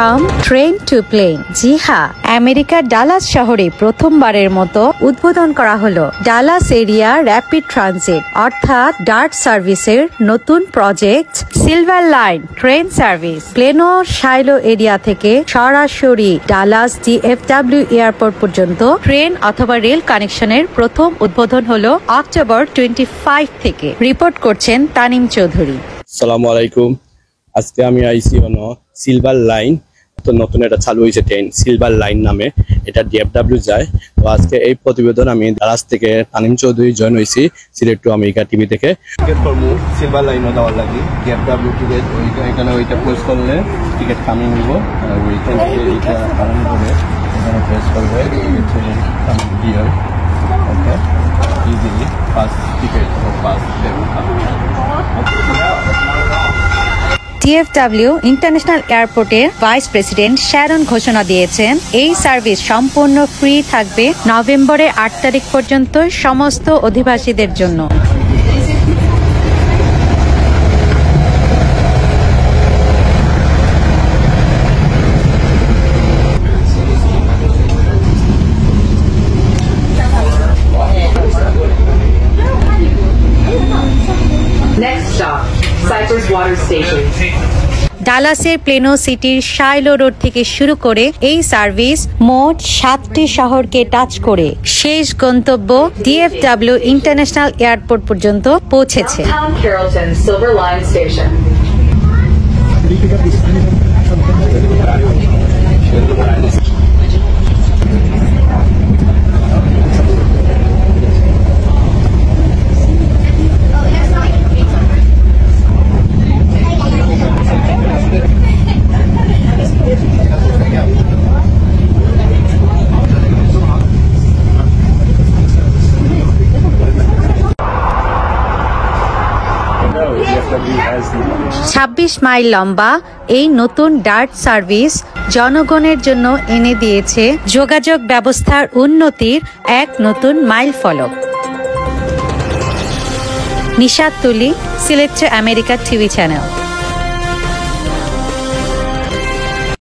From train to plane. জি হ্যাঁ, আমেরিকার ডালাস শহরে প্রথমবারের মতো উদ্বোধন করা হলো ডালাস এরিয়া র্যাপিড ট্রানজিট অর্থাৎ ডার্ট সার্ভিসের নতুন project silver line train service. Plano Shiloh area থেকে সরাসরি ডালাস DFW এয়ারপোর্ট পর্যন্ত ট্রেন অথবা রেল কানেকশনের প্রথম উদ্বোধন হলো অক্টোবর 25 থেকে। রিপোর্ট করছেন তানিম চৌধুরী। আসসালামু আলাইকুম। আজকে আমি আইসি হলো সিলভার লাইন, তো নতুন এটা চালু হয়েছে ট্রেন সিলভার লাইন নামে, এটা DFW যায়। তো আজকে এই প্রতিবেদন আমি ডালাস থেকে তানিম চৌধুরী জয়েন হয়েছি সিলেট টু আমেরিকা টিভি থেকে। টিকিট করবো সিলভার লাইনও দেওয়ার লাগে DFW টিকিট, এখানে ওইটা প্রেস করলে টিকিট কামিং হইব, ওইখান থেকে এইটা কামিং করে এখানে প্রেস করবে here, okay easily first ticket ও ফার্স্ট DFW ইন্টারন্যাশনাল এয়ারপোর্টের ভাইস প্রেসিডেন্ট শ্যারন ঘোষণা দিয়েছেন, এই সার্ভিস সম্পূর্ণ ফ্রি থাকবে নভেম্বরের 8 তারিখ পর্যন্ত সমস্ত অধিবাসীদের জন্য। Next stop, Cypress Water Station. ডালাসের প্লেনো সিটির শাইলো রোড থেকে শুরু করে এই সার্ভিস মোট 7টি শহরকে টাচ করে শেষ গন্তব্য DFW ইন্টারন্যাশনাল এয়ারপোর্ট পর্যন্ত পৌঁছেছে। Downtown Carrollton Silver Line Station. 26 mile লম্বা এই নতুন ডার্ট সার্ভিস জনগণের জন্য এনে দিয়েছে যোগাযোগ ব্যবস্থার উন্নতির এক নতুন মাইল ফলক। নিশাত তুলি, Sylhet to America TV channel.